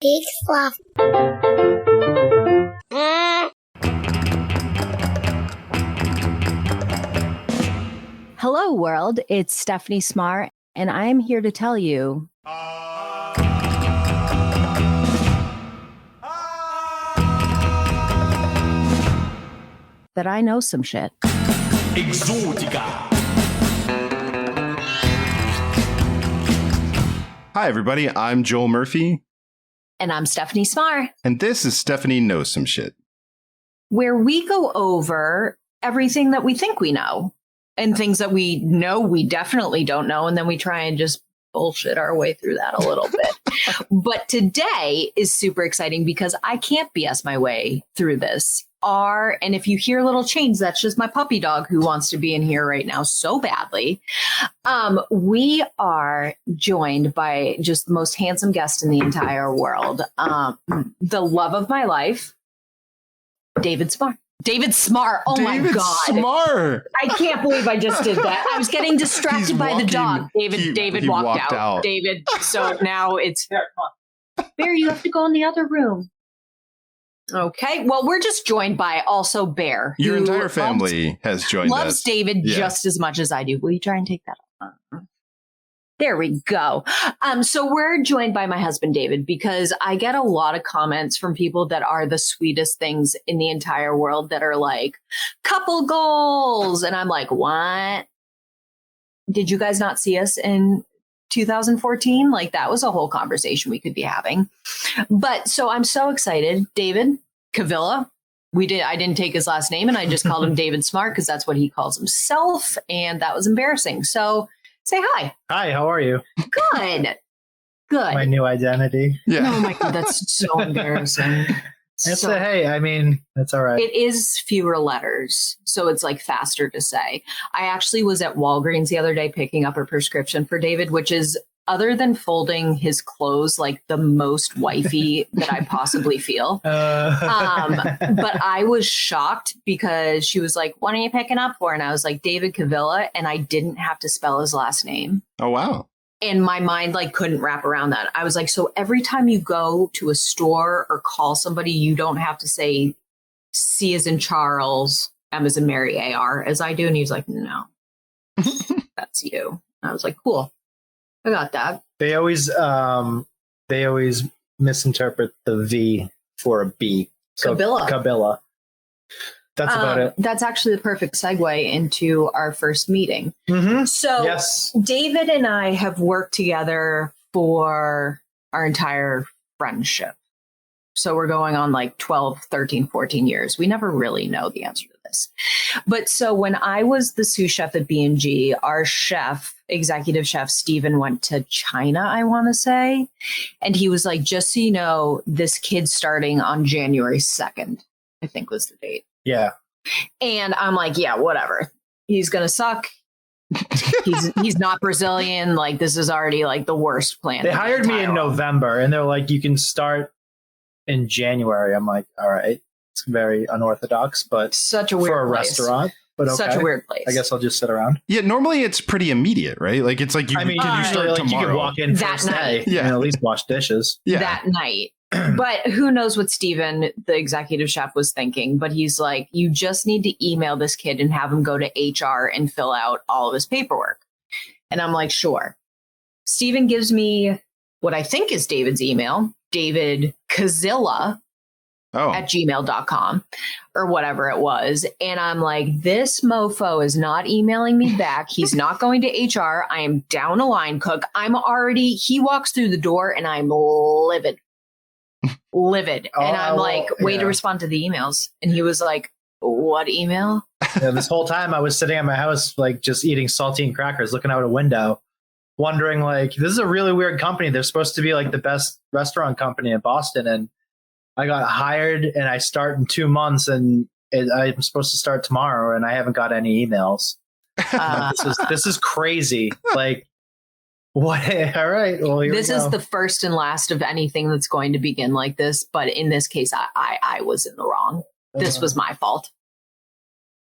Big fluff. Hello, world. It's Stephanie Cmar, and I'm here to tell you that I know some shit. Exotica. Hi, everybody. I'm Joel Murphy. And I'm Stephanie Cmar. And this is Stephanie Knows Some Shit, where we go over everything that we think we know and things that we know we definitely don't know. And then we try and just bullshit our way through that a little bit. But today is super exciting because I can't BS my way through this. And if you hear little change, that's just my puppy dog who wants to be in here right now so badly. We are joined by just the most handsome guest in the entire world. The love of my life, David Cmar. David Cmar. Oh my God. Cmar. I can't believe I just did that. I was getting distracted by the dog. David walked out. David. So now it's Bear, you have to go in the other room. Okay. Well, we're just joined by also Bear. Your entire family has joined us. Loves David just as much as I do. Will you try and take that off? There we go. So we're joined by my husband, David, because I get a lot of comments from people that are the sweetest things in the entire world that are like couple goals. And I'm like, what? Did you guys not see us in 2014? Like that was a whole conversation we could be having. But so I'm so excited. David Cavilla. I didn't take his last name and I just called him David Cmar because that's what he calls himself. And that was embarrassing. So say hi. Hi, how are you? Good. Good. My new identity. Yeah. Oh my God, that's so embarrassing. Hey, I mean, that's all right. It is fewer letters, so it's like faster to say. I actually was at Walgreens the other day picking up a prescription for David, which is, other than folding his clothes, like the most wifey that I possibly feel. But I was shocked because she was like, what are you picking up for? And I was like, David Cavilla, and I didn't have to spell his last name. Oh, wow. And my mind like couldn't wrap around that. I was like, so every time you go to a store or call somebody, you don't have to say C as in Charles, M as in Mary, A-R as I do. And he was like, no, that's you. And I was like, cool. I got that. They always misinterpret the V for a B. So Cavilla. That's about it. That's actually the perfect segue into our first meeting. Mm-hmm. So yes. David and I have worked together for our entire friendship. So we're going on like 12, 13, 14 years. We never really know the answer to this. But so when I was the sous chef at B&G, our executive chef, Steven, went to China, I want to say. And he was like, just so you know, this kid's starting on January 2nd, I think was the date. Yeah. And I'm like, yeah, whatever. He's going to suck. He's not Brazilian. Like, this is already like the worst plan. They hired me in November and they're like, you can start in January. I'm like, all right. It's very unorthodox, but such a weird for a place. Restaurant. But okay. Such a weird place. I guess I'll just sit around. Yeah, normally it's pretty immediate, right? Like it's like can you start tomorrow? You can walk in that first night. Day and at least wash dishes. Yeah. That night. But who knows what Steven, the executive chef, was thinking. But he's like, you just need to email this kid and have him go to HR and fill out all of his paperwork. And I'm like, sure. Steven gives me what I think is David's email, David Cavilla at gmail.com or whatever it was. And I'm like, this mofo is not emailing me back. He's not going to HR. I am down a line cook. He walks through the door and I'm livid. And I'm like, way to respond to the emails. And he was like, what email? Yeah, this whole time I was sitting at my house, like just eating saltine crackers, looking out a window, wondering like, this is a really weird company. They're supposed to be like the best restaurant company in Boston. And I got hired and I start in 2 months and I'm supposed to start tomorrow and I haven't got any emails. This is crazy. Like, what? All right. Well, this is the first and last of anything that's going to begin like this. But in this case, I was in the wrong. This was my fault.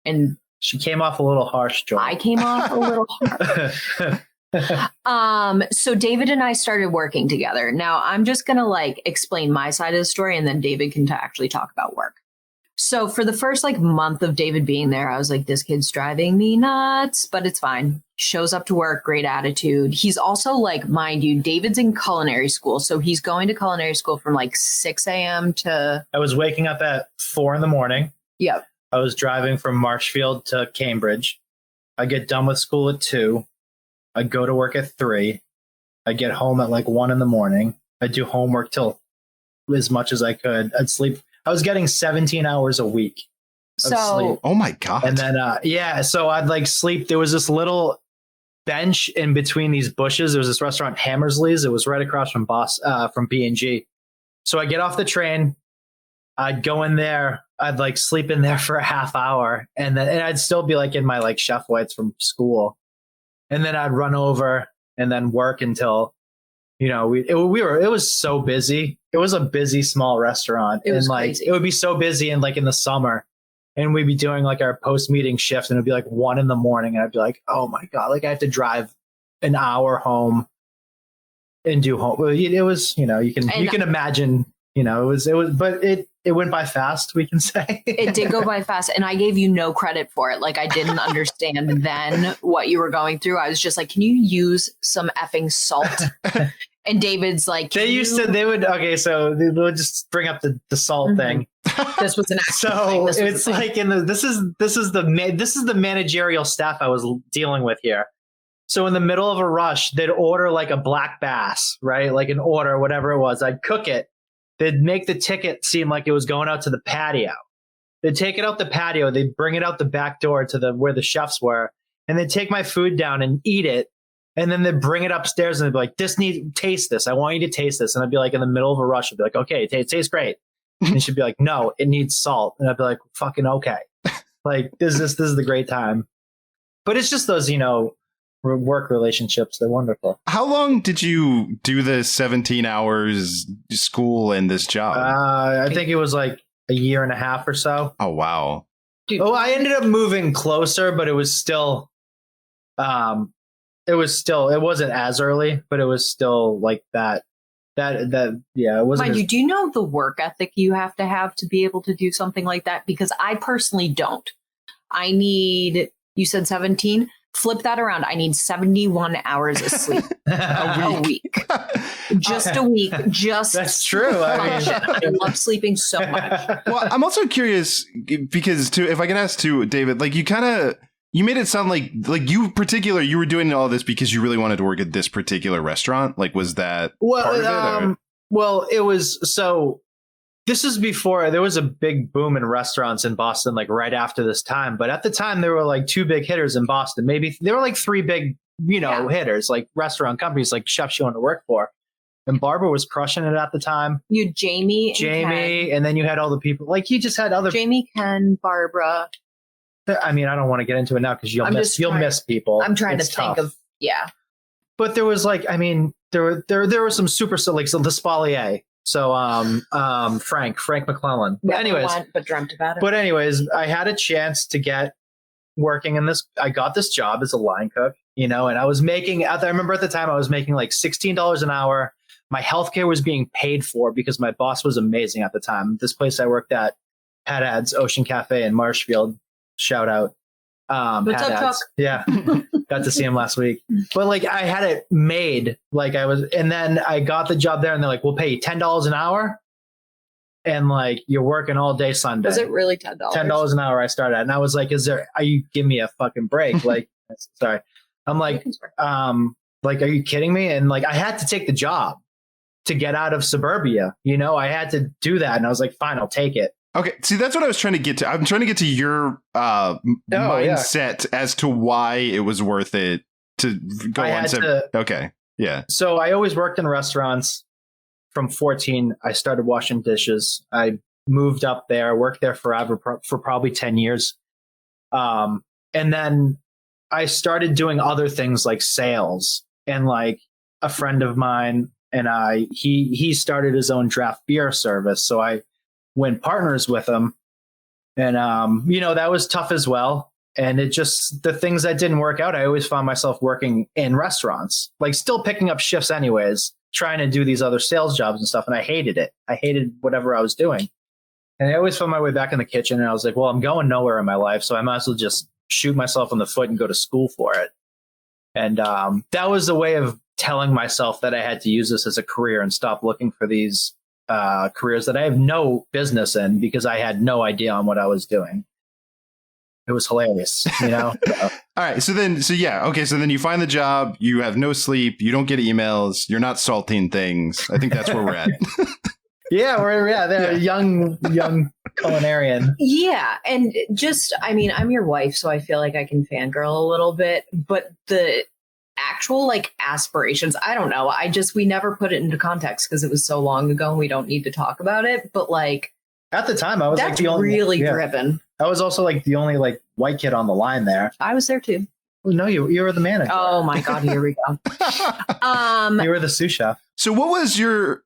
And she came off a little harsh, Joel. I came off a little harsh. So David and I started working together. Now I'm just going to like explain my side of the story and then David can actually talk about work. So for the first like month of David being there, I was like, this kid's driving me nuts, but it's fine. Shows up to work, great attitude. He's also like, mind you, David's in culinary school. So he's going to culinary school from like 6 a.m. to... I was waking up at 4 a.m. Yep. I was driving from Marshfield to Cambridge. I get done with school at 2. I go to work at 3. I get home at like 1 a.m. I do homework till as much as I could. I'd sleep. I was getting 17 hours a week of sleep. Oh my God. And then, so I'd like sleep. There was this little bench in between these bushes. There was this restaurant, Hammersley's. It was right across from from B&G. So I get off the train. I'd go in there. I'd like sleep in there for a half hour. And I'd still be like in my like chef whites from school. And then I'd run over and then work until, it was so busy. It was a busy small restaurant. It was and like, crazy. It would be so busy in the summer and we'd be doing like our post meeting shift and it'd be like 1 a.m. and I'd be like, oh my God, like I have to drive an hour home and do home. It was, you can imagine, but it went by fast, we can say. It did go by fast, and I gave you no credit for it. Like, I didn't understand then what you were going through. I was just like, can you use some effing salt? And David's like, they would just bring up the salt thing. This was an so it's like this is the managerial staff I was dealing with here. So in the middle of a rush, they'd order like a black bass, right? Like an order, whatever it was. I'd cook it. They'd make the ticket seem like it was going out to the patio. They'd take it out the patio. They'd bring it out the back door to where the chefs were. And they'd take my food down and eat it. And then they'd bring it upstairs and they'd be like, taste this. I want you to taste this. And I'd be like in the middle of a rush. I'd be like, okay, it tastes great. And she'd be like, no, it needs salt. And I'd be like, fucking okay. Like, this is the great time. But it's just those, work relationships. They're wonderful. How long did you do the 17 hours school and this job? I think it was like a year and a half or so. Oh, wow. Dude. Oh, I ended up moving closer, but it was still, it wasn't as early, but it was still like that. Yeah, it wasn't. Mind you, do you know the work ethic you have to be able to do something like that? Because I personally don't. You said 17? Flip that around. I need 71 hours of sleep a week. Just a week. That's true. I love sleeping so much. Well, I'm also curious because if I can ask too, David, like you made it sound like you were doing all this because you really wanted to work at this particular restaurant. Like, was that part of it? Well, it was so. This is before there was a big boom in restaurants in Boston, like right after this time. But at the time, there were like 2 big hitters in Boston. Maybe there were like 3 big, hitters, like restaurant companies, like chefs you want to work for. And Barbara was crushing it at the time. You had Jamie, and then you had all the people. Like you just had other Jamie, Ken, Barbara. I mean, I don't want to get into it now because you'll miss people. I'm trying it's to tough. think of But there was like, I mean, there were some super like the Spalier. So Frank McClellan. But anyways, but dreamt about it. But anyways, I had a chance to get working in this. I got this job as a line cook, and I was making. I remember at the time I was making like $16 an hour. My healthcare was being paid for because my boss was amazing at the time. This place I worked at, Pat Ads Ocean Cafe in Marshfield. Shout out. What's up, Chuck? Yeah. Got to see him last week. But like I had it made and then I got the job there and they're like, we'll pay you $10 an hour. And like, you're working all day Sunday. Was it really $10? $10 an hour I started at. And I was like, are you giving me a fucking break? Like, sorry. I'm like, are you kidding me? And like, I had to take the job to get out of suburbia. I had to do that. And I was like, fine, I'll take it. Okay, see, that's what I was trying to get to. I'm trying to get to your mindset as to why it was worth it to go on. Okay, yeah. So I always worked in restaurants. From 14, I started washing dishes. I moved up there, worked there forever for probably 10 years. And then I started doing other things like sales. And like a friend of mine and he started his own draft beer service. So I went partners with him and that was tough as well. And it just, the things that didn't work out, I always found myself working in restaurants, like still picking up shifts anyways, trying to do these other sales jobs and stuff. And I hated it. I hated whatever I was doing. And I always found my way back in the kitchen. And I was like, well, I'm going nowhere in my life, so I might as well just shoot myself in the foot and go to school for it. And that was the way of telling myself that I had to use this as a career and stop looking for these careers that I have no business in, because I had no idea on what I was doing. It was hilarious, you know? All right. So then you find the job, you have no sleep, you don't get emails, you're not salting things. I think that's where we're at. They're young culinarian. Yeah. And just, I mean, I'm your wife, so I feel like I can fangirl a little bit, but the actual like aspirations, I don't know. We never put it into context because it was so long ago and we don't need to talk about it. But like at the time, I was that's like the only really driven. I was also like the only like white kid on the line there. I was there too. No, you were the manager. Oh my God, here we go. You were the sous chef. So what was your,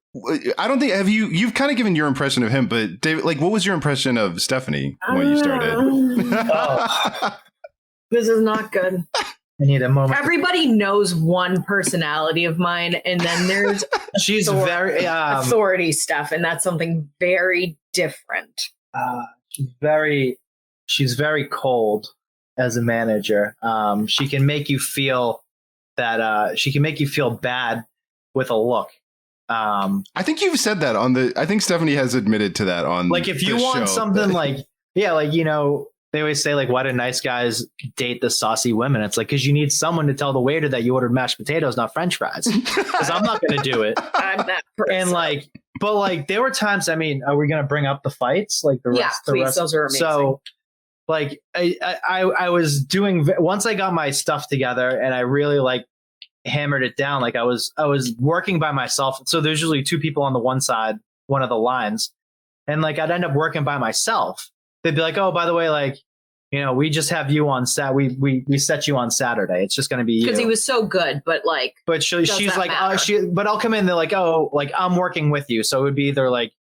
I don't think, you've kind of given your impression of him, but David, like, what was your impression of Stephanie when you started? This is not good. I need a moment. Everybody knows one personality of mine, and then there's she's very authority stuff, and that's something very different. She's very cold as a manager. She can make you feel that she can make you feel bad with a look. I think you've said that I think Stephanie has admitted to that on like if you want something like you know, they always say like, why do nice guys date the saucy women? It's like, because you need someone to tell the waiter that you ordered mashed potatoes, not French fries. Because I'm not going to do it. I'm that person. And like, but like, there were times. I mean, are we going to bring up the fights? Like the rest? Yeah, please. Those are amazing. So, like, I was doing once I got my stuff together and I really like hammered it down. Like I was working by myself. So there's usually two people on the one side, one of the lines, and like I'd end up working by myself. They'd be like, oh, by the way, like, you know, we just have you on we set you on Saturday. It's just going to be you. Because he was so good, but like, but she's like, but I'll come in. They're like, oh, like I'm working with you. So it would be either like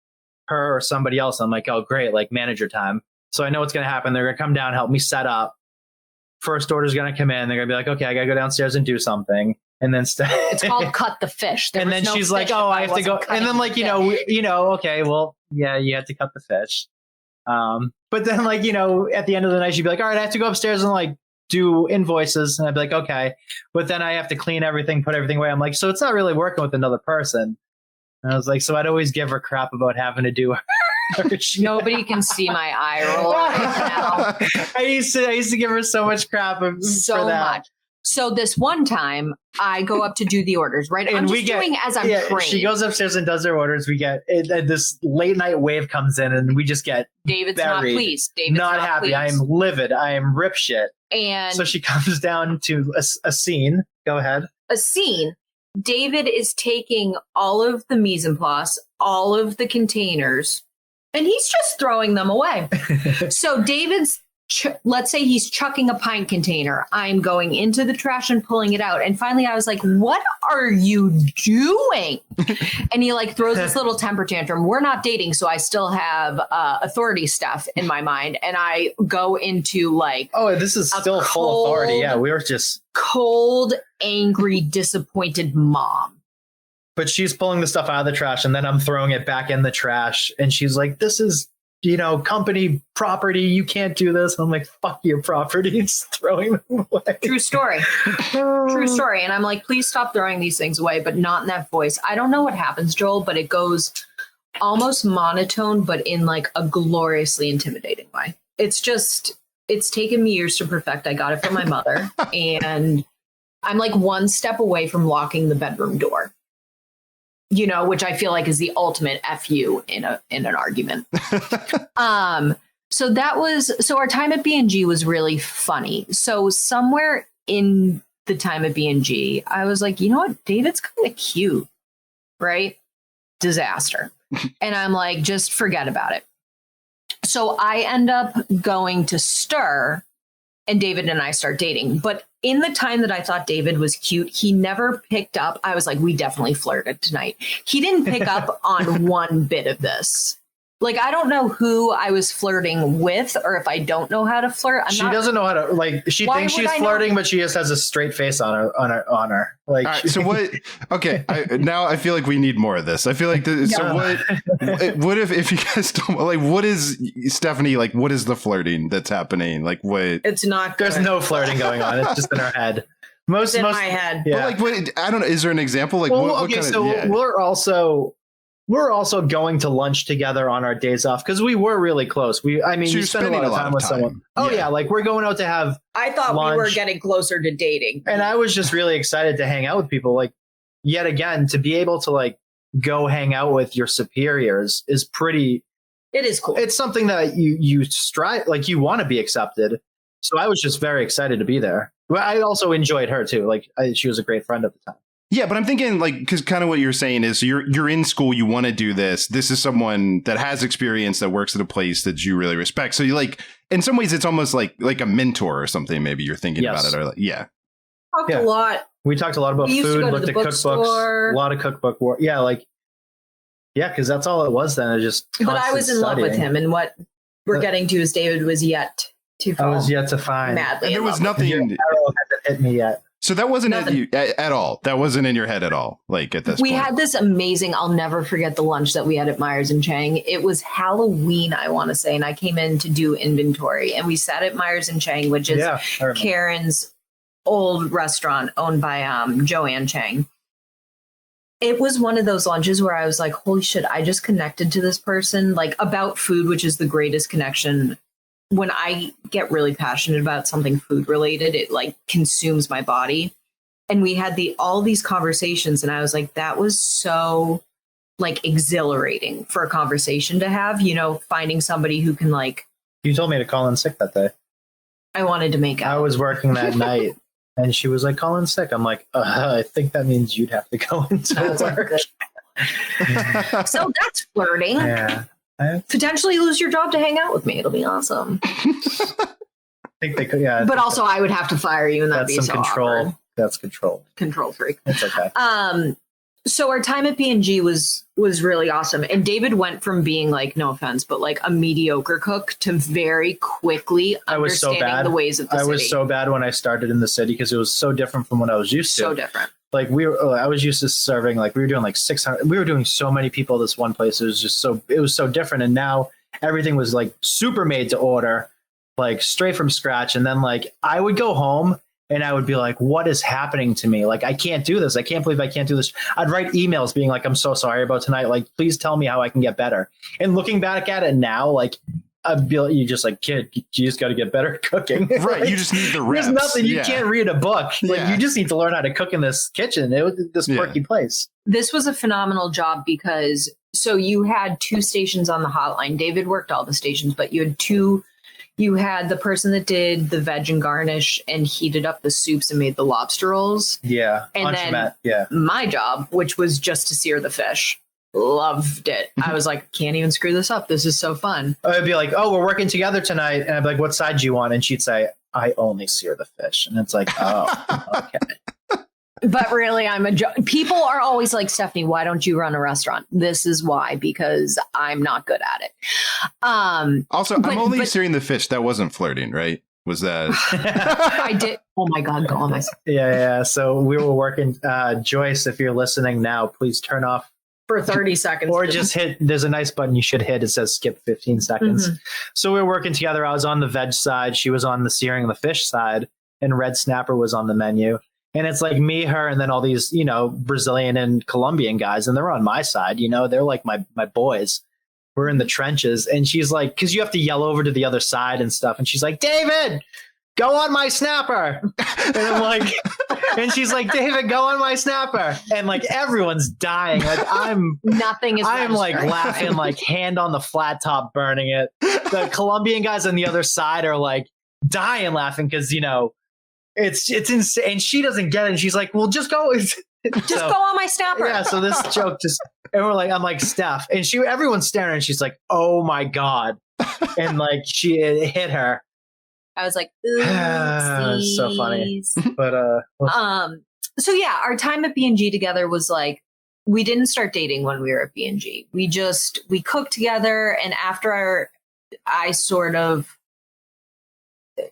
her or somebody else. I'm like, oh, great. Like manager time. So I know what's going to happen. They're going to come down, help me set up. First order's going to come in. They're going to be like, okay, I got to go downstairs and do something. And then it's called cut the fish. And then she's like, oh, I have to go. And then like, you know, okay, well, yeah, you had to cut the fish. But then like, you know, at the end of the night, she'd be like, all right, I have to go upstairs and like do invoices. And I'd be like, okay. But then I have to clean everything, put everything away. I'm like, so it's not really working with another person. And I was like, so I'd always give her crap about having to do her. Nobody can see my eye roll right now. I used to give her so much crap for that. Much. So this one time I go up to do the orders, right? And I'm just doing as I'm trained. She goes upstairs and does her orders. We get this late night wave comes in and we just get David's buried. not pleased. David's not happy. Pleased. I am livid. I am rip shit. And so she comes down to a scene. Go ahead. A scene. David is taking all of the mise en place, all of the containers, and he's just throwing them away. So David's, let's say he's chucking a pint container. I'm going into the trash and pulling it out. And finally I was like, what are you doing? And he like throws this little temper tantrum. We're not dating, so I still have authority stuff in my mind. And I go into like, oh, this is still full authority. Yeah, we were just cold, angry, disappointed mom. But she's pulling the stuff out of the trash and then I'm throwing it back in the trash. And she's like, this is, you know, company property. You can't do this. And I'm like, fuck your property. Just throwing them away. True story. True story. And I'm like, please stop throwing these things away, but not in that voice. I don't know what happens, Joel, but it goes almost monotone, but in like a gloriously intimidating way. It's taken me years to perfect. I got it from my mother. And I'm like one step away from locking the bedroom door. You know, which I feel like is the ultimate FU in an argument. So our time at B&G was really funny. So somewhere in the time at B&G, I was like, you know what? David's kind of cute, right? Disaster. And I'm like, just forget about it. So I end up going to Stir and David and I start dating. But in the time that I thought David was cute, he never picked up. I was like, we definitely flirted tonight. He didn't pick up on one bit of this. Like, I don't know who I was flirting with, or if I don't know how to flirt. She doesn't know how to, like, she thinks she's flirting, but she just has a straight face on her. Like, right, so what? Okay, now I feel like we need more of this. I feel like so what if you guys don't like? What is Stephanie like? What is the flirting that's happening? Like, what? It's not. Good. There's no flirting going on. It's just in her head. Most in my head. Yeah. But like, what? I don't know. Is there an example? Like, what kind so of? Yeah. We're also going to lunch together on our days off because we were really close. You spend a lot of time with someone. Oh yeah, like we're going out to have. I thought lunch. We were getting closer to dating, and I was just really excited to hang out with people. Like, yet again, to be able to like go hang out with your superiors is pretty. It is cool. It's something that you strive, like you want to be accepted. So I was just very excited to be there. But I also enjoyed her too. Like she was a great friend at the time. Yeah, but I'm thinking like because kind of what you're saying is you're in school, you want to do this. This is someone that has experience that works at a place that you really respect. So you like in some ways it's almost like a mentor or something. Maybe you're thinking about it. Or like, Talked a lot. We talked a lot about food. Looked at cookbooks. A lot of cookbook work. Yeah, like because that's all it was then. It just. But I was in love with him, and what we're getting to is David was yet to fall. I was yet to find. Madly, and there was nothing. Arrow hasn't hit me yet. So that wasn't at all. That wasn't in your head at all. Like at this point. We had this amazing, I'll never forget the lunch that we had at Myers and Chang. It was Halloween, I want to say. And I came in to do inventory and we sat at Myers and Chang, which is Karen's old restaurant owned by Joanne Chang. It was one of those lunches where I was like, holy shit, I just connected to this person like about food, which is the greatest connection. When I get really passionate about something food related, it like consumes my body. And we had all these conversations and I was like, that was so like exhilarating for a conversation to have, finding somebody who can like. You told me to call in sick that day. I wanted to make out. I was working that night and she was like, call in sick. I'm like, I think that means you'd have to go into work. So that's flirting. Yeah. Potentially lose your job to hang out with me. It'll be awesome. I think they could, yeah. But also, I would have to fire you, and that'd be so control. Awkward. That's control. Control freak. It's okay. So our time at P&G was really awesome, and David went from being like, no offense, but like a mediocre cook to very quickly understanding the ways of the city. I was so bad when I started in the city because it was so different from what I was used to. So different. Like I was used to serving, like we were doing like 600, we were doing so many people this one place. It was so different. And now everything was like super made to order, like straight from scratch. And then like, I would go home and I would be like, what is happening to me? Like, I can't do this. I can't believe I can't do this. I'd write emails being like, I'm so sorry about tonight. Like, please tell me how I can get better. And looking back at it now, like, I'd be like, you just like, kid, you just got to get better at cooking. Right. Like, you just need the reps. There's nothing. You can't read a book. Like, you just need to learn how to cook in this kitchen. It was this quirky place. This was a phenomenal job because you had 2 stations on the hotline. David worked all the stations, but you had 2. You had the person that did the veg and garnish and heated up the soups and made the lobster rolls. Yeah. And then my job, which was just to sear the fish. Loved it. I was like, can't even screw this up. This is so fun. I'd be like, oh, we're working together tonight. And I'd be like, what side do you want? And she'd say, I only sear the fish. And it's like, oh, okay. But really, people are always like, Stephanie, why don't you run a restaurant? This is why, because I'm not good at it. Also, I'm only searing the fish. That wasn't flirting, right? Was that? I did. Oh my God, go on my. Yeah. So we were working. Joyce, if you're listening now, please turn off. For 30 seconds. Or just hit, there's a nice button you should hit. It says skip 15 seconds. Mm-hmm. So we were working together. I was on the veg side. She was on the searing the fish side. And red snapper was on the menu. And it's like me, her, and then all these, Brazilian and Colombian guys. And they're on my side. They're like my boys. We're in the trenches. And she's like, because you have to yell over to the other side and stuff. And she's like, David, go on my snapper. And I'm like, and she's like, David, go on my snapper. And like everyone's dying. Like I'm like laughing, like hand on the flat top, burning it. The Colombian guys on the other side are like dying laughing because, it's insane. And she doesn't get it. And she's like, well, just go. Go on my snapper. Yeah. So this joke and I'm like, Steph. And everyone's staring and she's like, oh my God. And like it hit her. I was like, so funny. But so yeah, our time at B&G together was like we didn't start dating when we were at B&G. We cooked together, and after I sort of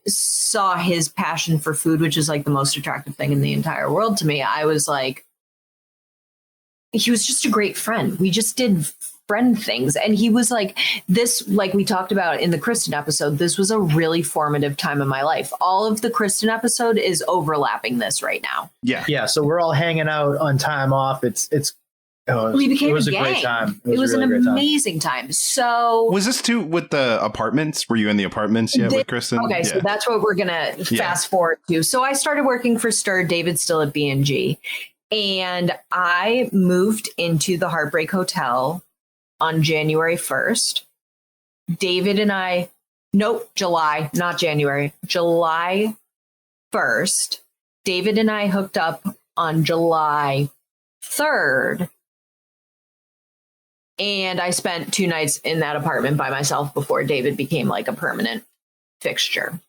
saw his passion for food, which is like the most attractive thing in the entire world to me, I was like, he was just a great friend. We just did friend things. And he was like this, like we talked about in the Kristen episode, this was a really formative time in my life. All of the Kristen episode is overlapping this right now. Yeah. So we're all hanging out on time off. We became a gang. Great time. It was really an amazing time. So was this too with the apartments? Were you in the apartments yet with Kristen? Okay, so that's what we're gonna fast forward to. So I started working for Stir. David's still at B&G, and I moved into the Heartbreak Hotel on January 1st. David and I, July, not January, July 1st. David and I hooked up on July 3rd. And I spent 2 nights in that apartment by myself before David became like a permanent fixture.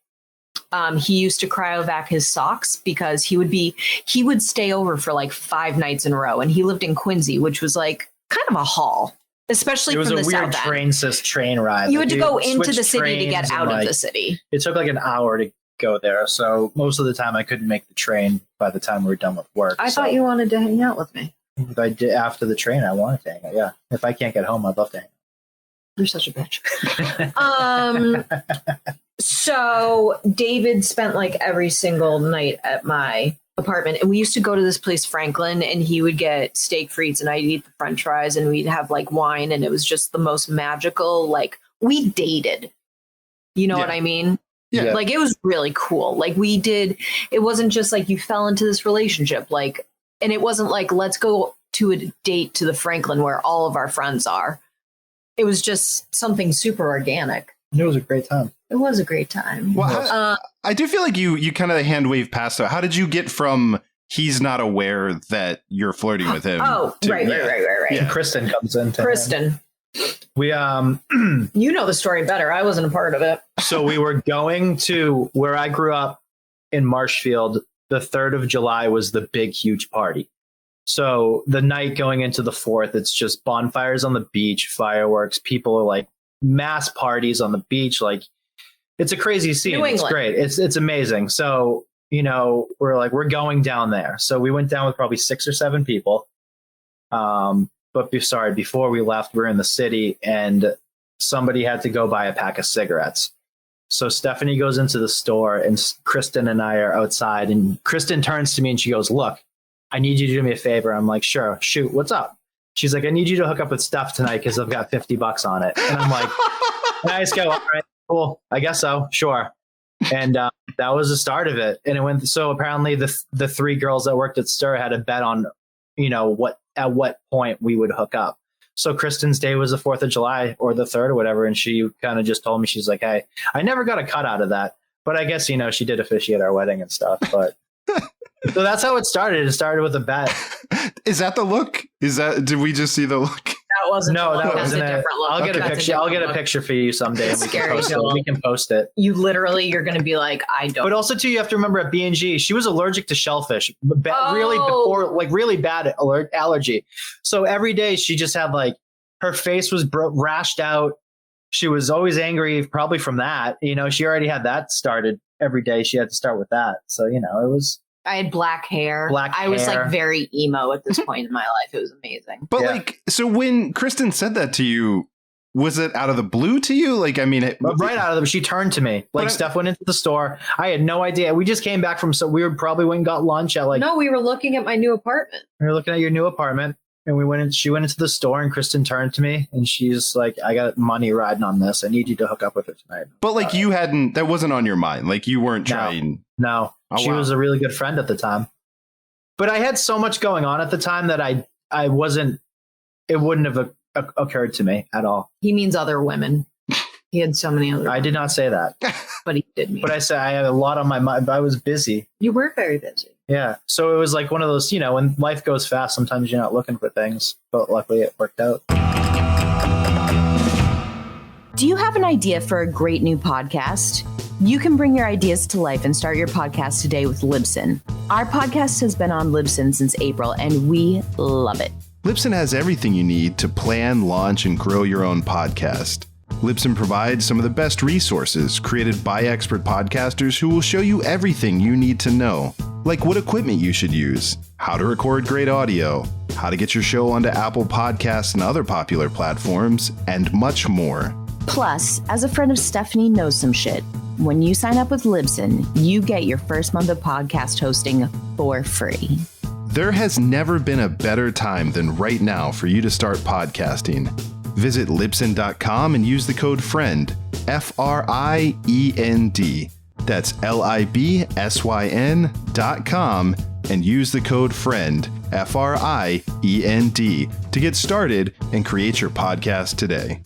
He used to cryovac his socks because he would stay over for like 5 nights in a row. And he lived in Quincy, which was like kind of a haul, especially from the south end. It was a weird train ride. You had to go into the city to get out of the city. It took like an hour to go there. So most of the time I couldn't make the train by the time we were done with work. I thought you wanted to hang out with me. If I did after the train, I wanted to hang out. Yeah. If I can't get home, I'd love to hang out. You're such a bitch. So David spent like every single night at my apartment, and we used to go to this place, Franklin, and he would get steak frites and I'd eat the French fries, and we'd have like wine, and it was just the most magical. Like, we dated. You know what I mean? Yeah. Like, it was really cool. Like, it wasn't just like you fell into this relationship. Like, and it wasn't like, let's go to a date to the Franklin where all of our friends are. It was just something super organic. It was a great time. It was a great time. Well, I do feel like you kind of hand wave past it. How did you get from he's not aware that you're flirting with him? Right. Yeah. Kristen comes in. We you know the story better. I wasn't a part of it. So we were going to where I grew up in Marshfield. The 3rd of July was the big, huge party. So the night going into the 4th, it's just bonfires on the beach, fireworks. People are like mass parties on the beach. Like, it's a crazy scene. It's great. It's amazing. So, we're going down there. So we went down with probably 6 or 7 people. But before we left, we were in the city and somebody had to go buy a pack of cigarettes. So Stephanie goes into the store and Kristen and I are outside, and Kristen turns to me and she goes, "Look, I need you to do me a favor." I'm like, "Sure, shoot, what's up?" She's like, "I need you to hook up with Steph tonight because I've got $50 on it." And I'm like, and I just go, "All right, cool, I guess so, sure." And that was the start of it. And it went, so apparently the 3 girls that worked at Stir had a bet on, at what point we would hook up. So Kristen's day was the 4th of July or the 3rd or whatever. And she kind of just told me, she's like, "Hey, I never got a cut out of that. But I guess, she did officiate our wedding and stuff." But so that's how it started. It started with a bet. Is that the look? Did we just see the look? That wasn't. No, that wasn't a different look. I'll get a picture. I'll get a picture for you someday. And we can post it. You're going to be like, I don't. But also too, you have to remember at B&G, she was allergic to shellfish. Really bad allergy. So every day she just had like, her face was rashed out. She was always angry, probably from that. She already had that started. Every day she had to start with that. So, it was. I had black hair. I was like very emo at this point in my life. It was amazing. But so when Kristen said that to you, was it out of the blue to you? Like, I mean, right out of the, she turned to me. Like, Steph went into the store. I had no idea. We just came back from, so we probably went and got lunch at like. No, we were looking at my new apartment. We were looking at your new apartment. And she went into the store and Kristen turned to me and she's like, "I got money riding on this. I need you to hook up with her tonight." But like that wasn't on your mind. Like you weren't trying. No. She was a really good friend at the time. But I had so much going on at the time that I wasn't, it wouldn't have occurred to me at all. He means other women. He had so many other women. I did not say that. But he did mean. But I said I had a lot on my mind. I was busy. You were very busy. Yeah. So it was like one of those, when life goes fast, sometimes you're not looking for things. But luckily it worked out. Do you have an idea for a great new podcast? You can bring your ideas to life and start your podcast today with Libsyn. Our podcast has been on Libsyn since April, and we love it. Libsyn has everything you need to plan, launch, and grow your own podcast. Libsyn provides some of the best resources created by expert podcasters who will show you everything you need to know, like what equipment you should use, how to record great audio, how to get your show onto Apple Podcasts and other popular platforms, and much more. Plus, as a friend of Stephanie knows some shit, when you sign up with Libsyn, you get your first month of podcast hosting for free. There has never been a better time than right now for you to start podcasting. Visit Libsyn.com and use the code FRIEND, FRIEND. That's LIBSYN.com and use the code FRIEND, FRIEND, to get started and create your podcast today.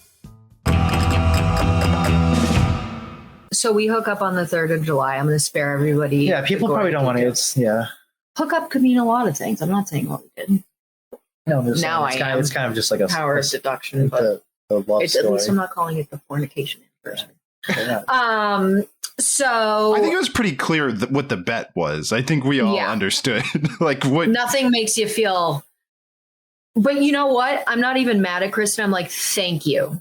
So we hook up on the 3rd of July. I'm going to spare everybody. Yeah, people probably don't want to. Hook up could mean a lot of things. I'm not saying what we did. No, now it's kind of just like a power of seduction, but the love at story. least I'm not calling it the fornication anniversary. Yeah. So I think it was pretty clear what the bet was. I think we all understood. Like what? Nothing makes you feel. But you know what? I'm not even mad at Kristen. I'm like, thank you,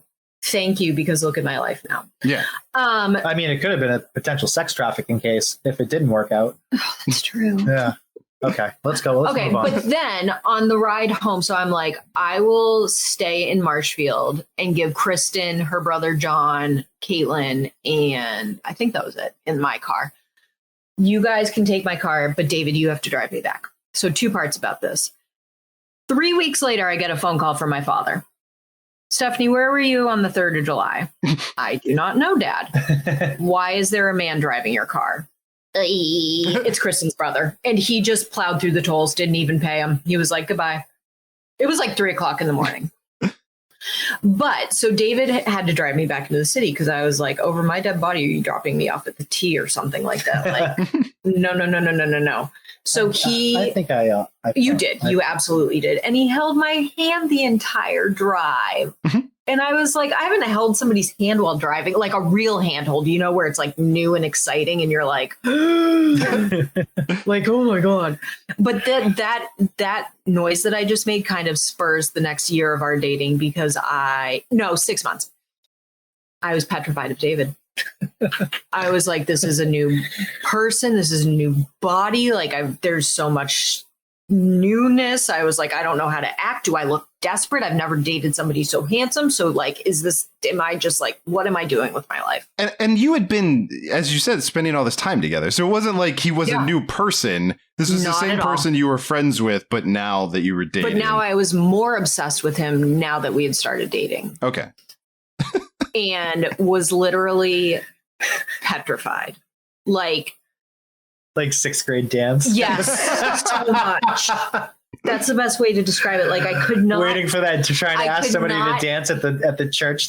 because look at my life now. Yeah. I mean, it could have been a potential sex trafficking case if it didn't work out. Oh, that's true. Yeah. Okay, let's go. Let's move on. But then on the ride home, so I'm like, I will stay in Marshfield and give Kristen, her brother John, Caitlin, and I think that was it, in my car. You guys can take my car, but David, you have to drive me back. So 2 parts about this. 3 weeks later, I get a phone call from my father. Stephanie, where were you on the 3rd of July? I do not know, Dad. Why is there a man driving your car? It's Kristen's brother. And he just plowed through the tolls, didn't even pay him. He was like, goodbye. It was like 3:00 in the morning. But so David had to drive me back into the city because I was like, over my dead body, are you dropping me off at the T or something like that? Like, no. So I think you did. You absolutely did. And he held my hand the entire drive. And I was like, I haven't held somebody's hand while driving, like a real handhold, where it's like new and exciting. And you're like, like, oh my God. But that noise that I just made kind of spurs the next year of our dating because 6 months. I was petrified of David. I was like, this is a new person. This is a new body. Like there's so much newness. I was like, I don't know how to act. Do I look desperate? I've never dated somebody so handsome. So like, am I just like, what am I doing with my life? And you had been, as you said, spending all this time together. So it wasn't like he was a new person. This was the same person you were friends with, but now that you were dating. But now I was more obsessed with him now that we had started dating. Okay. And was literally petrified. Like 6th grade dance. Yes, so much. That's the best way to describe it. Like I could not waiting for that to try to ask somebody to dance at the church.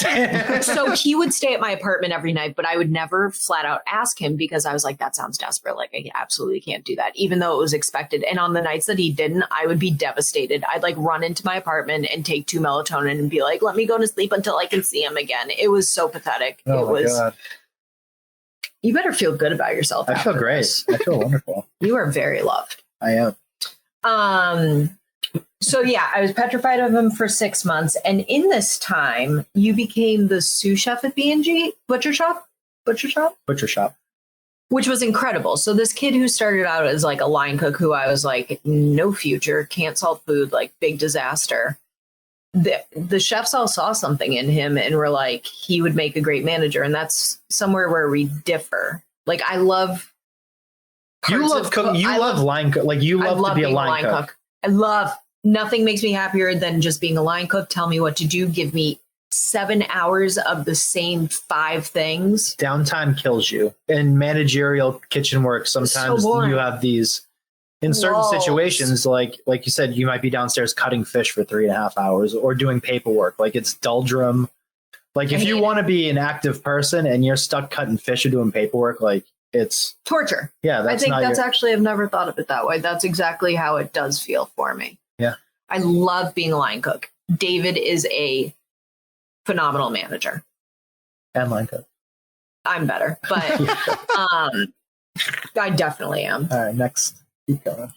So he would stay at my apartment every night, but I would never flat out ask him because I was like, that sounds desperate. Like I absolutely can't do that, even though it was expected. And on the nights that he didn't, I would be devastated. I'd like run into my apartment and take 2 melatonin and be like, let me go to sleep until I can see him again. It was so pathetic. God. You better feel good about yourself. I feel great. I feel wonderful. You are very loved. I am. So yeah, I was petrified of him for 6 months. And in this time, you became the sous chef at B&G Butcher Shop, which was incredible. So this kid who started out as like a line cook, who I was like, no future, can't salt food, like big disaster. The chefs all saw something in him and were like, he would make a great manager. And that's somewhere where we differ. Like I love. You love cook. You love line cook. Like you love to be a line cook. I love. Nothing makes me happier than just being a line cook. Tell me what to do. Give me 7 hours of the same 5 things. Downtime kills you. In managerial kitchen work, sometimes you have these. In certain situations, like you said, you might be downstairs cutting fish for 3.5 hours or doing paperwork. Like it's doldrum. Like if you want to be an active person and you're stuck cutting fish or doing paperwork, like it's torture. Yeah, I think that's actually, I've never thought of it that way. That's exactly how it does feel for me. Yeah. I love being a line cook. David is a phenomenal manager. And line cook. I'm better, but I definitely am. All right, next. Keep going.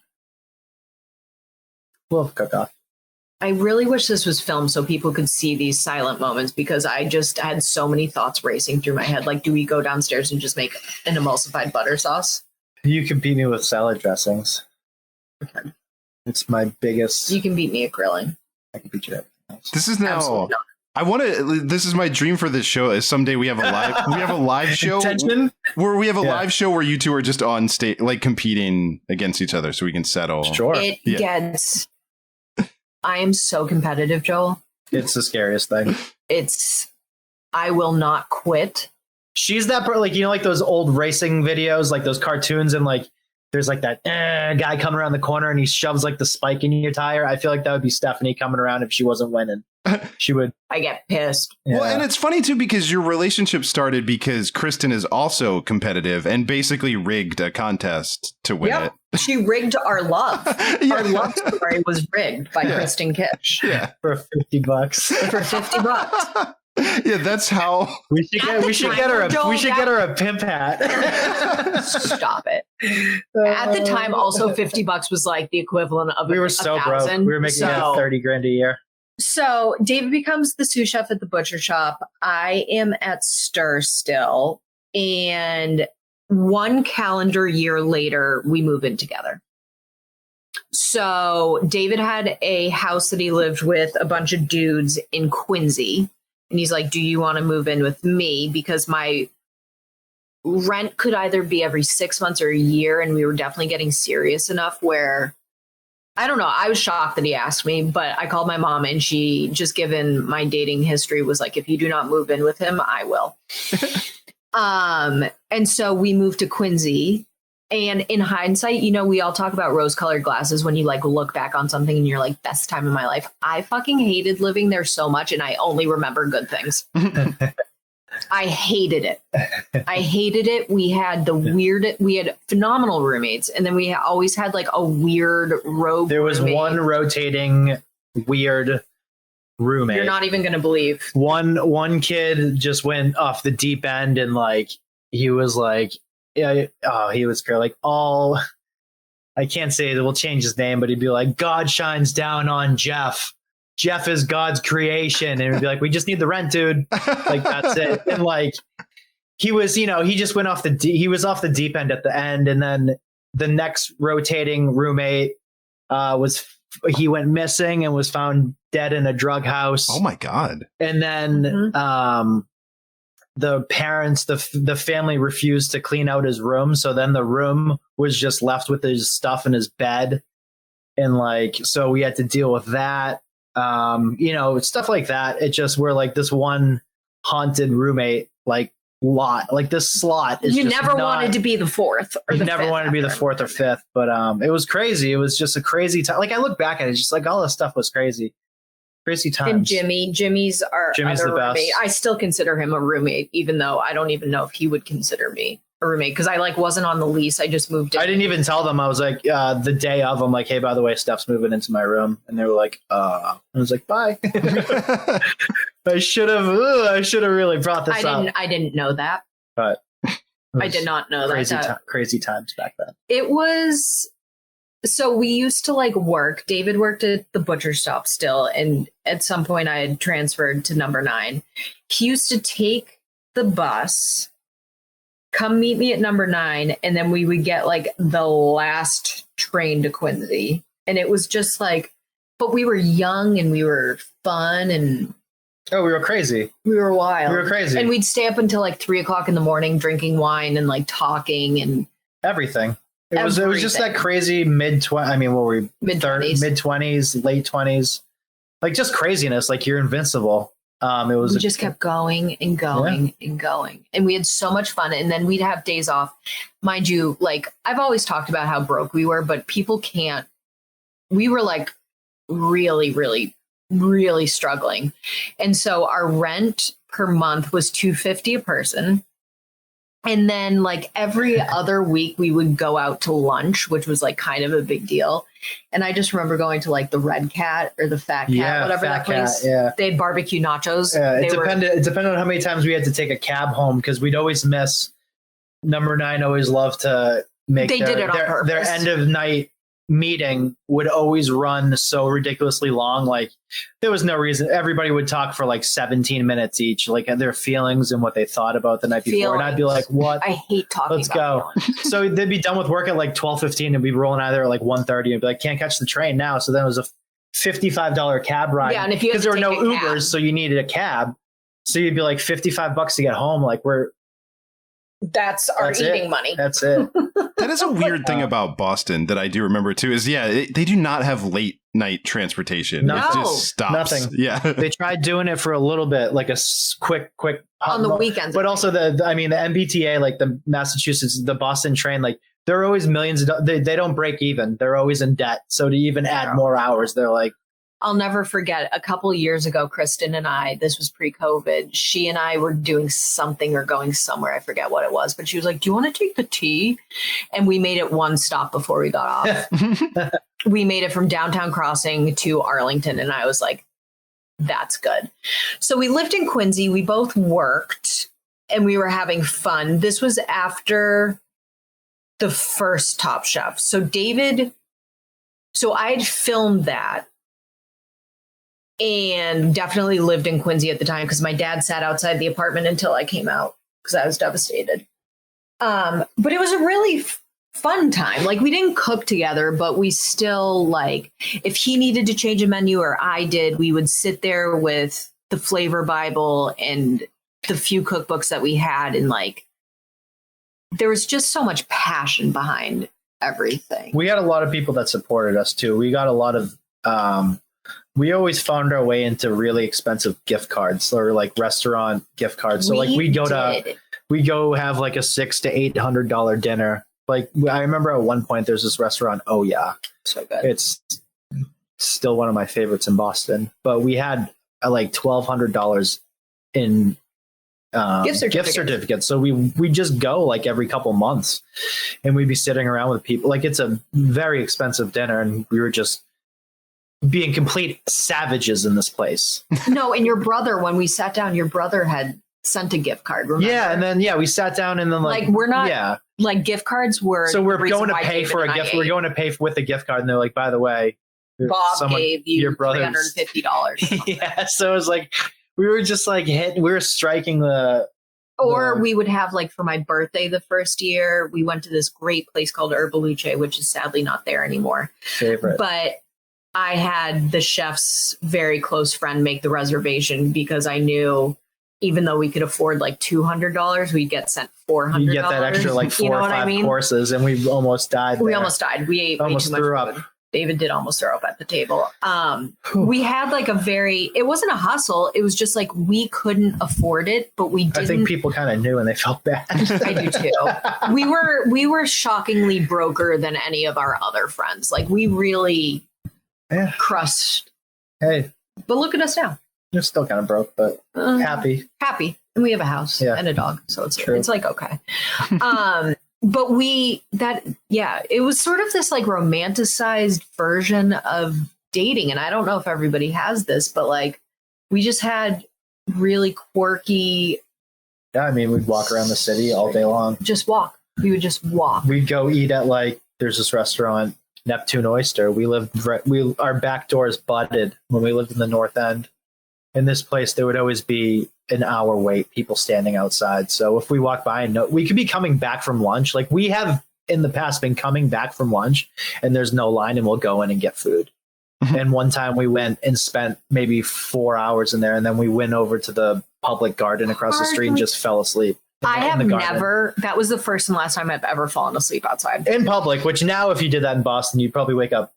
We'll cook off. I really wish this was filmed so people could see these silent moments, because I just had so many thoughts racing through my head. Like, do we go downstairs and just make an emulsified butter sauce? You can beat me with salad dressings. Okay. It's my biggest. You can beat me at grilling. I can beat you up. This is now. I want to. This is my dream for this show. Is someday we have a live show where we have a live show where you two are just on stage, like competing against each other, so we can settle. Sure. It gets. I am so competitive, Joel. It's the scariest thing. I will not quit. She's that part, like, you know, like those old racing videos, like those cartoons, and like there's like that guy coming around the corner and he shoves like the spike in your tire. I feel like that would be Stephanie coming around if she wasn't winning. She would. I get pissed. Yeah. Well, and it's funny too, because your relationship started because Kristen is also competitive and basically rigged a contest to win it. She rigged our love. Our love story was rigged by Kristen Kish. Yeah. For $50. For $50. Yeah, that's how we should get her a pimp hat. Stop it. At the time, also $50 was like the equivalent of we were so broke. We were making $30,000 a year. So David becomes the sous chef at the butcher shop. I am at Stir still, and 1 calendar year later, we move in together. So David had a house that he lived with a bunch of dudes in Quincy. And he's like, do you want to move in with me? Because my rent could either be every 6 months or a year. And we were definitely getting serious enough where, I don't know. I was shocked that he asked me, but I called my mom and she, just given my dating history, was like, if you do not move in with him, I will. And so we moved to Quincy. And in hindsight, you know, we all talk about rose-colored glasses when you like look back on something and you're like, best time of my life. I fucking hated living there so much, and I only remember good things. I hated it. I hated it. We had we had phenomenal roommates, and then we always had like a weird rogue. There was roommate. one rotating weird roommate. You're not even going to believe. One kid just went off the deep end, and like he was like. Yeah, he was like all. I can't say that we'll change his name, but he'd be like, God shines down on Jeff. Jeff is God's creation, and he'd be like, we just need the rent, dude. Like that's it. And like he was, you know, he just went off he was off the deep end at the end, and then the next rotating roommate he went missing and was found dead in a drug house. Oh my God! And then the parents, the family refused to clean out his room. So then the room was just left with his stuff in his bed. And like, so we had to deal with that. You know, stuff like that. It just, we're like this one haunted roommate, like this slot is you never wanted to be the fourth. Or you never wanted to be the fourth or fifth, but it was crazy. It was just a crazy time. Like I look back at it, just like all this stuff was crazy. Crazy times. And Jimmy's the best. Roommate. I still consider him a roommate, even though I don't even know if he would consider me a roommate, because I like wasn't on the lease. I just moved in. I didn't even tell them. I was like, the day of, I'm like, hey, by the way, Steph's moving into my room, and they were like, I was like, bye. I should have really brought this up. I didn't know that, but I did not know crazy times back then. It was. So we used to like work. David worked at the butcher shop still. And at some point I had transferred to number 9. He used to take the bus, come meet me at number 9. And then we would get like the last train to Quincy. And it was just like, but we were young and we were fun and. Oh, we were crazy. We were wild. We were crazy. And we'd stay up until like 3:00 in the morning, drinking wine and like talking and everything. It was just that crazy mid-20s. I mean, what were we? Mid-20s, late 20s. Like just craziness. Like you're invincible. We just kept going and going and going. And we had so much fun. And then we'd have days off. Mind you, like I've always talked about how broke we were, but people can't. We were like really, really, really struggling. And so our rent per month was $250 a person. And then like every other week we would go out to lunch, which was like kind of a big deal. And I just remember going to like the Red Cat or the Fat Cat, whatever that place. They had barbecue nachos. It depended on how many times we had to take a cab home, because we'd always miss. Number 9 always loved to make their end of night meeting would always run so ridiculously long. Like there was no reason. Everybody would talk for like 17 minutes each, like their feelings and what they thought about the night before. And I'd be like, what? I hate talking Let's about go. So they'd be done with work at like 12:15 and we'd be rolling out of there at like 1:30 and be like, can't catch the train now. So then it was a $55 cab ride. Yeah, and if you because there were no Ubers, cab. so you needed a cab. So you'd be like $55 to get home. Like that's our eating money. That's it. That is a weird thing about Boston that I do remember too. Is they do not have late night transportation. No. It just stops. Nothing. Yeah, they tried doing it for a little bit, like a quick on the weekends. But also the MBTA, like the Massachusetts, the Boston train, like there are always millions of they don't break even. They're always in debt. So to even add more hours, they're like. I'll never forget a couple years ago, Kristen and I, this was pre-COVID, she and I were doing something or going somewhere. I forget what it was, but she was like, do you want to take the T? And we made it one stop before we got off. We made it from Downtown Crossing to Arlington. And I was like, that's good. So we lived in Quincy. We both worked and we were having fun. This was after the first Top Chef. So I had filmed that. And definitely lived in Quincy at the time because my dad sat outside the apartment until I came out because I was devastated. But it was a really fun time. Like we didn't cook together, but we still like if he needed to change a menu or I did, we would sit there with the flavor Bible and the few cookbooks that we had. And like there was just so much passion behind everything. We had a lot of people that supported us too. We got a lot of we always found our way into really expensive gift cards or like restaurant gift cards. So we go have like a $600 to $800 dinner. Like I remember at one point there's this restaurant. Oh yeah. So good. It's still one of my favorites in Boston, but we had like $1,200 in gift certificates. So we just go like every couple months and we'd be sitting around with people. Like it's a very expensive dinner and we were just being complete savages in this place. No, and your brother, when we sat down, your brother had sent a gift card. Remember? Yeah, and then we sat down and then like we're not like gift cards were. So we're going to pay for a gift. We're going to pay with a gift card, and they're like, by the way, Bob gave you your $350. Yeah, so it was like we were just like we were striking the. Or we would have like for my birthday the first year, we went to this great place called Herbaluce, which is sadly not there anymore. Favorite, but. I had the chef's very close friend make the reservation because I knew even though we could afford like $200, we'd get sent $400. You get that extra like 4 or 5 courses, and we almost died. We almost died. We ate almost way too threw much food. Up. David did almost throw up at the table. We had like it wasn't a hustle. It was just like we couldn't afford it, but we didn't. I think people kind of knew and they felt bad. I do too. We were shockingly broker than any of our other friends. Like we really crushed. Hey, but look at us now. You're still kind of broke, but happy. And we have a house and a dog. So it's like, okay. But it was sort of this like romanticized version of dating. And I don't know if everybody has this, but like we just had really quirky. Yeah. I mean, we'd walk around the city all day long. Just walk. We would just walk. We'd go eat at like, there's this restaurant, Neptune Oyster. Our back doors butted when we lived in the North End. In this place, there would always be an hour wait, people standing outside. So if we walk by and we could be coming back from lunch. Like we have in the past been coming back from lunch and there's no line and we'll go in and get food. And one time we went and spent maybe 4 hours in there. And then we went over to the public garden across the street and just fell asleep. I have never. That was the first and last time I've ever fallen asleep outside in public. Which now, if you did that in Boston, you'd probably wake up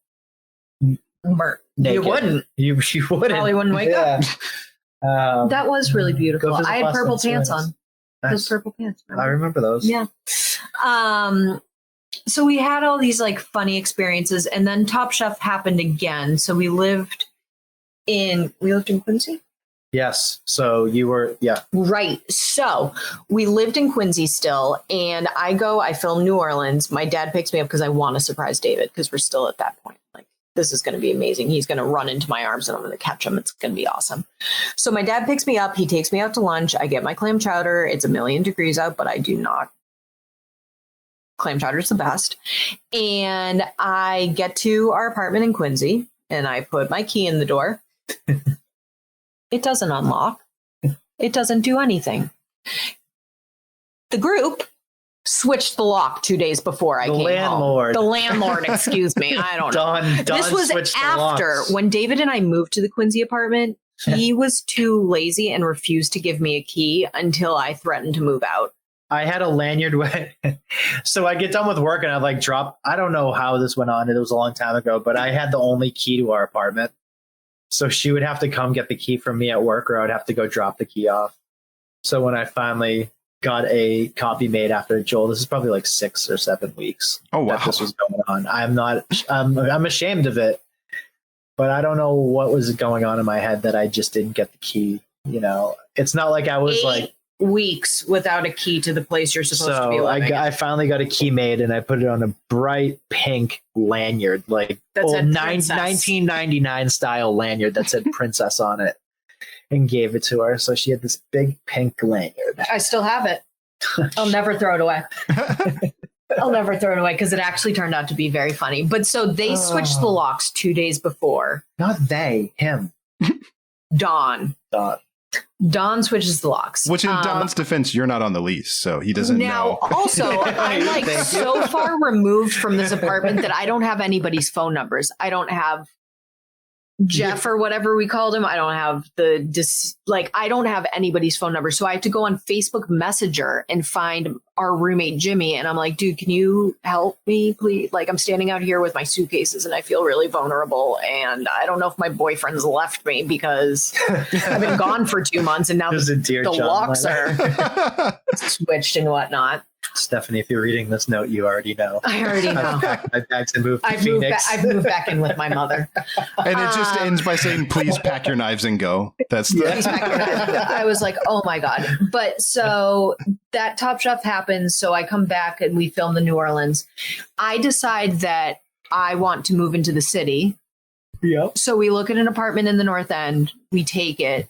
naked. You wouldn't. You wouldn't. Probably wouldn't wake up. That was really beautiful. I had purple pants on. Nice. Those purple pants. I remember those. Yeah. So we had all these like funny experiences, and then Top Chef happened again. So we lived in Quincy. Yes. So you were, Right. So we lived in Quincy still, and I film New Orleans. My dad picks me up because I want to surprise David because we're still at that point. Like, this is going to be amazing. He's going to run into my arms and I'm going to catch him. It's going to be awesome. So my dad picks me up. He takes me out to lunch. I get my clam chowder. It's 1,000,000 degrees out, but I do not Clam chowder's the best. And I get to our apartment in Quincy and I put my key in the door. It doesn't unlock. It doesn't do anything. The group switched the lock 2 days before I came home. The landlord, excuse me. I don't know. This was after when David and I moved to the Quincy apartment. He was too lazy and refused to give me a key until I threatened to move out. I had a lanyard so I get done with work and I like drop. I don't know how this went on. It was a long time ago, but I had the only key to our apartment. So she would have to come get the key from me at work, or I would have to go drop the key off. So when I finally got a copy made after Joel, this is probably like 6 or 7 weeks. Oh, wow. That this was going on. I'm ashamed of it, but I don't know what was going on in my head that I just didn't get the key. You know, it's not like I was 8 weeks without a key to the place you're supposed to be living. I finally got a key made and I put it on a bright pink lanyard, like old 1999 style lanyard that said princess on it, and gave it to her. So she had this big pink lanyard. I still have it. I'll never throw it away. I'll never throw it away because it actually turned out to be very funny. But so they switched the locks 2 days before. Not they, him. Don switches the locks. Which in Don's defense, you're not on the lease, so he doesn't know. Now, also, I'm like so far removed from this apartment that I don't have anybody's phone numbers. I don't have Jeff or whatever we called him. I don't have I don't have anybody's phone number. So I have to go on Facebook Messenger and find our roommate, Jimmy. And I'm like, dude, can you help me, please? Like, I'm standing out here with my suitcases and I feel really vulnerable. And I don't know if my boyfriend's left me because I've been gone for 2 months and now the locks are switched and whatnot. Stephanie, if you're reading this note, you already know. I already know. I've packed my bags and moved to Phoenix. I've moved back in with my mother. And it just ends by saying, please pack your knives and go. That's Please pack your knives. I was like, oh my God. But so that Top Chef happens. So I come back and we film the New Orleans. I decide that I want to move into the city. Yep. So we look at an apartment in the North End. We take it.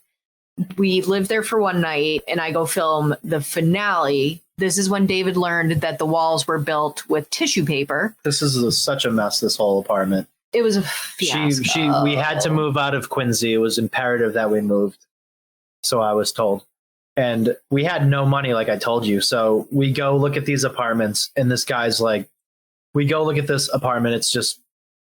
We live there for one night and I go film the finale. This is when David learned that the walls were built with tissue paper. This is such a mess, this whole apartment. It was a fiasco. We had to move out of Quincy. It was imperative that we moved. So I was told. And we had no money, like I told you. So we go look at these apartments and this guy's like, we go look at this apartment. It's just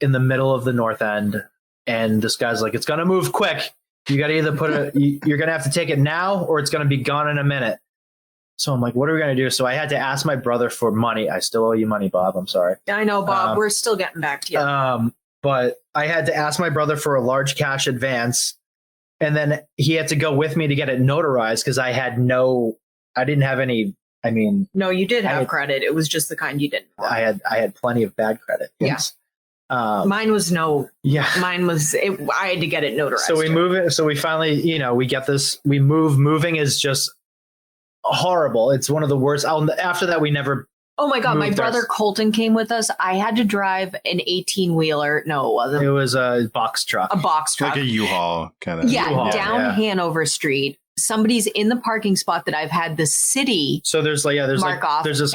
in the middle of the North End. And this guy's like, it's going to move quick. You got to either you're going to have to take it now or it's going to be gone in a minute. So I'm like, what are we going to do? So I had to ask my brother for money. I still owe you money, Bob. I'm sorry. I know, Bob. We're still getting back to you. But I had to ask my brother for a large cash advance. And then he had to go with me to get it notarized because I didn't have any. I mean, no, you did have credit. It was just the kind you didn't want. I had plenty of bad credit. Yes. Mine was no. Yeah. Mine was. I had to get it notarized. So we move it. So we finally, we get this. We move. Moving is just horrible. It's one of the worst. After that, we never. Oh my God! My brother Colton came with us. I had to drive an 18-wheeler. No, it wasn't. It was a box truck. A box truck, like a U-Haul kind of. Yeah, U-Haul, down Hanover Street. Somebody's in the parking spot that I've had the city. So there's mark off. There's this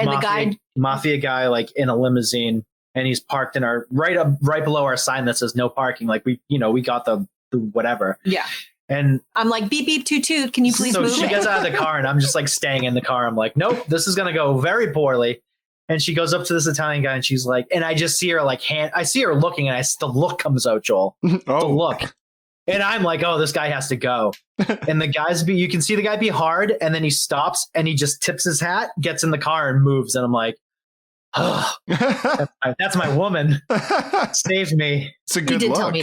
mafia guy like in a limousine, and he's parked in our right below our sign that says no parking. Like we got the whatever. Yeah. And I'm like, beep, beep, toot, toot. Can you please move? So she gets out of the car and I'm just like staying in the car. I'm like, nope, this is going to go very poorly. And she goes up to this Italian guy and she's like, and I just see her I see her looking and the look comes out, Joel. Oh. The look. And I'm like, oh, this guy has to go. And you can see the guy be hard. And then he stops and he just tips his hat, gets in the car and moves. And I'm like, oh, that's my woman. Saved me. It's a good look.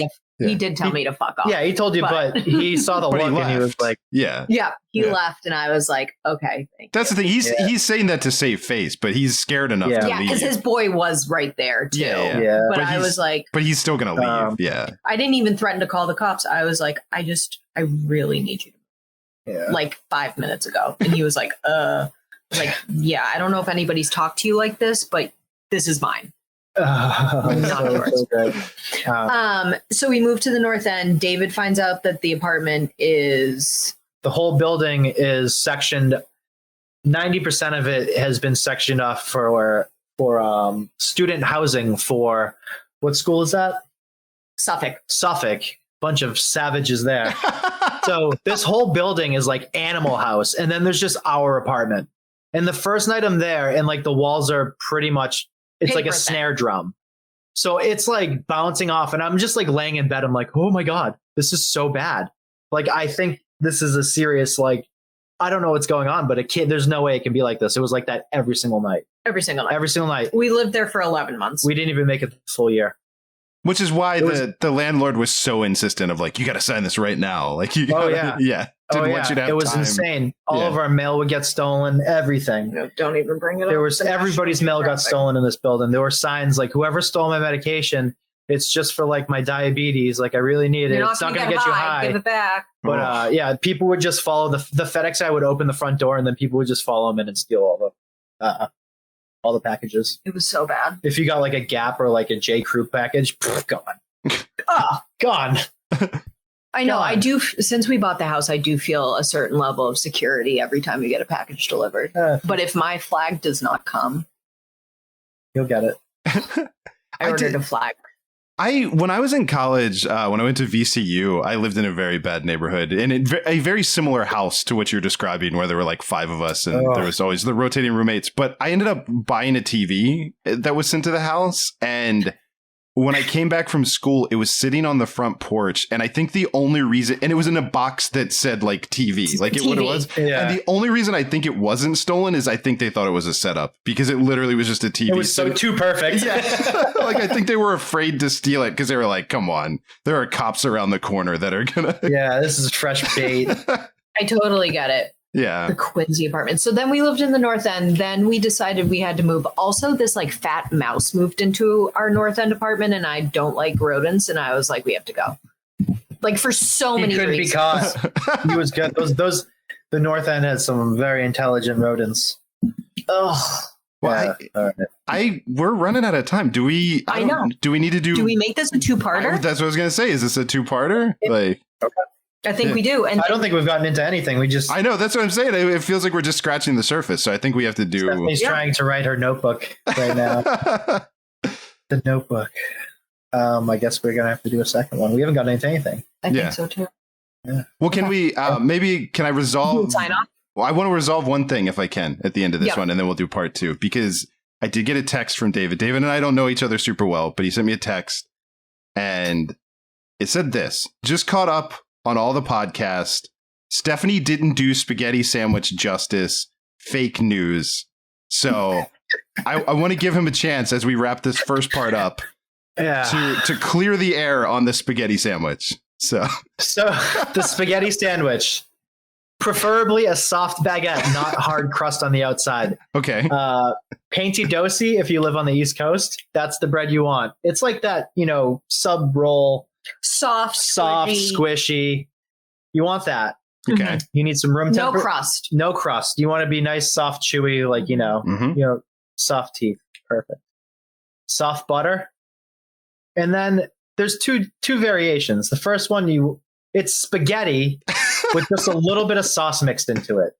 He did tell me to fuck off. Yeah, he told you, but he saw the look and he was like, yeah. Yeah, he left and I was like, okay, thank you. That's the thing. He's saying that to save face, but he's scared enough to leave. Yeah, because his boy was right there too. Yeah. But I was like... But he's still going to leave, yeah. I didn't even threaten to call the cops. I was like, I really need you to like 5 minutes ago. And he was like, like, yeah, I don't know if anybody's talked to you like this, but this is mine. Not yours. So we moved to the North End. David finds out that the apartment is... The whole building is sectioned. 90% of it has been sectioned off for student housing for what school is that? Suffolk. Bunch of savages there. So this whole building is like Animal House, and then there's just our apartment. And the first night I'm there, and like the walls are pretty much, it's like a snare drum. So it's like bouncing off, and I'm just like laying in bed. I'm like, oh my God, this is so bad. Like, I think this is a serious, like, I don't know what's going on, but there's no way it can be like this. It was like that every single night. Every single night. We lived there for 11 months. We didn't even make it the full year. Which is why the landlord was so insistent of like, you got to sign this right now. Like, you gotta, didn't want you to have It was time. insane. All of our mail would get stolen, everything. No, don't even bring it up. Everybody's mail got stolen in this building. There were signs like, whoever stole my medication, it's just for like my diabetes. Like, I really need it. It's not going to get you high. Give it back. But people would just follow the FedEx guy would open the front door, and then people would just follow him in and steal all the packages. It was so bad. If you got like a Gap or like a J. Crew package, gone. Gone. I know. I do. Since we bought the house, I do feel a certain level of security every time you get a package delivered. But if my flag does not come, you'll get it. I ordered a flag. When I was in college, when I went to VCU, I lived in a very bad neighborhood, and a very similar house to what you're describing, where there were like 5 of us, and there was always the rotating roommates. But I ended up buying a TV that was sent to the house, and when I came back from school, it was sitting on the front porch, and I think the only reason, and it was in a box that said like TV, like what it was. Yeah. And the only reason I think it wasn't stolen is I think they thought it was a setup, because it literally was just a TV. It was so too perfect. Yeah. Like, I think they were afraid to steal it because they were like, come on, there are cops around the corner that are gonna. Yeah, this is fresh bait. I totally get it. Yeah. The Quincy apartment. So then we lived in the North End. Then we decided we had to move. Also, this like fat mouse moved into our North End apartment, and I don't like rodents. And I was like, we have to go. Like, for so many reasons. He couldn't be caught. He was good. The North End has some very intelligent rodents. Oh. Well, yeah. We're running out of time. Do we? I know. Do we need to do? Do we make this a 2-parter? That's what I was gonna say. Is this a 2-parter? Okay. I think we do. And I don't think we've gotten into anything. I know, that's what I'm saying. It feels like we're just scratching the surface. So I think we have to do. Stephanie's trying to write her notebook right now. The Notebook. I guess we're gonna have to do a second one. We haven't gotten into anything. I think so too. Yeah. Well, can we? Maybe can I resolve? Sign off. Well, I want to resolve one thing if I can at the end of this one, and then we'll do part 2, because I did get a text from David. David and I don't know each other super well, but he sent me a text, and it said this: just caught up on all the podcast. Stephanie didn't do spaghetti sandwich justice. Fake news. So I want to give him a chance as we wrap this first part up to clear the air on the spaghetti sandwich. So the spaghetti sandwich, preferably a soft baguette, not hard crust on the outside. Okay. Painty dosi, if you live on the East Coast, that's the bread you want. It's like that, sub roll. Soft, squishy. You want that. Okay. Mm-hmm. You need some room temperature. No crust. You want to be nice, soft, chewy, like, soft teeth. Perfect. Soft butter. And then there's two variations. The first one, it's spaghetti with just a little bit of sauce mixed into it.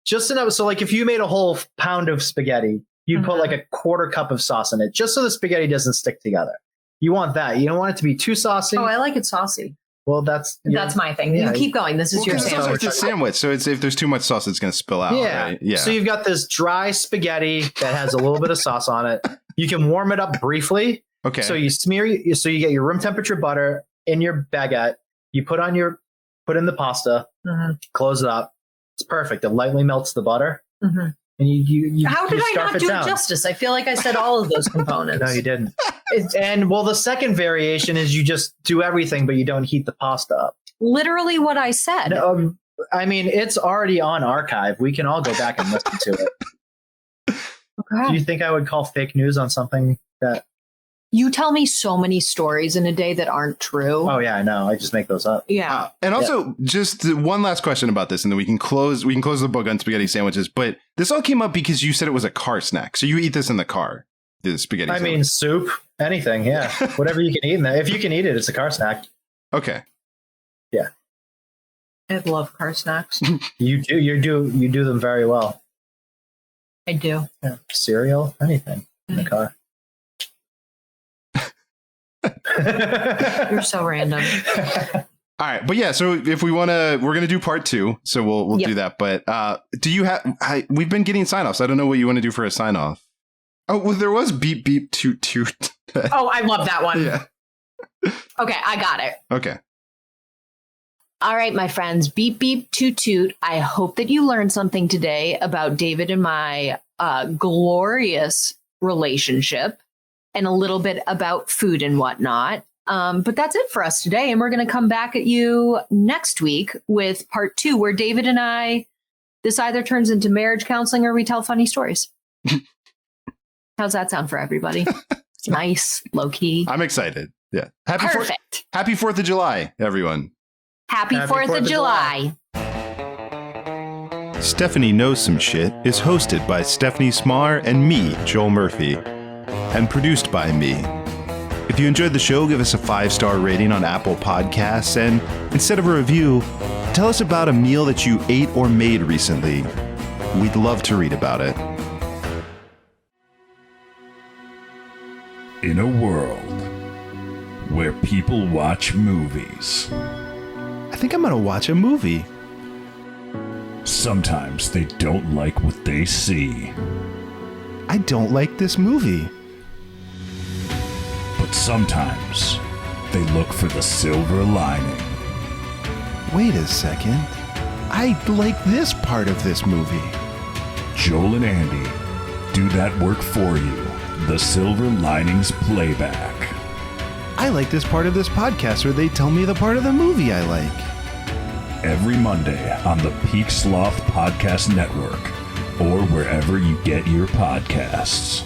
Just enough. So like if you made a whole pound of spaghetti, you'd put like a quarter cup of sauce in it, just so the spaghetti doesn't stick together. You want that. You don't want it to be too saucy. Oh, I like it saucy. Well, that's my thing. You keep going. This is your sandwich. It's a sandwich, so if there's too much sauce, it's going to spill out. Yeah. Right? Yeah. So you've got this dry spaghetti that has a little bit of sauce on it. You can warm it up briefly. Okay. So you you get your room temperature butter in your baguette. You put in the pasta, close it up. It's perfect. It lightly melts the butter. Mm-hmm. And you How did I not do it justice? I feel like I said all of those components. No, you didn't. And the second variation is you just do everything, but you don't heat the pasta up. Literally what I said. I mean, it's already on archive. We can all go back and listen to it. Okay. Do you think I would call fake news on something that... You tell me so many stories in a day that aren't true. Oh, yeah, I know. I just make those up. Yeah. And also, just one last question about this, and then we can close the book on spaghetti sandwiches. But this all came up because you said it was a car snack. So you eat this in the car, the spaghetti sandwich. I mean, soup, anything, yeah. Whatever you can eat in there. If you can eat it, it's a car snack. Okay. Yeah. I love car snacks. You do them very well. I do. Yeah. Cereal, anything. in the car. You're so random. All right, but yeah, so if we're gonna do part 2, so we'll do that. But do you have? We've been getting sign-offs. I don't know what you want to do for a sign-off. Oh, well, there was beep beep toot toot. Oh, I love that one. Yeah. Okay, I got it. Okay. All right, my friends, beep, beep, toot, toot. I hope that you learned something today about David and my glorious relationship and a little bit about food and whatnot. But that's it for us today. And we're going to come back at you next week with part 2, where David and I, this either turns into marriage counseling or we tell funny stories. How's that sound for everybody? It's nice, low key. I'm excited. Yeah. Perfect. Happy 4th of July, everyone. Happy 4th of July. Stephanie Knows Some Shit is hosted by Stephanie Cmar and me, Joel Murphy, and produced by me. If you enjoyed the show, give us a 5-star rating on Apple Podcasts, and instead of a review, tell us about a meal that you ate or made recently. We'd love to read about it. In a world where people watch movies, I think I'm going to watch a movie. sometimes they don't like what they see, I don't like this movie. but sometimes they look for the silver lining. Wait a second. I like this part of this movie. Joel and Andy do that work for you. The Silver Linings Playback. I like this part of this podcast where they tell me the part of the movie I like. Every Monday on the Peak Sloth Podcast Network or wherever you get your podcasts.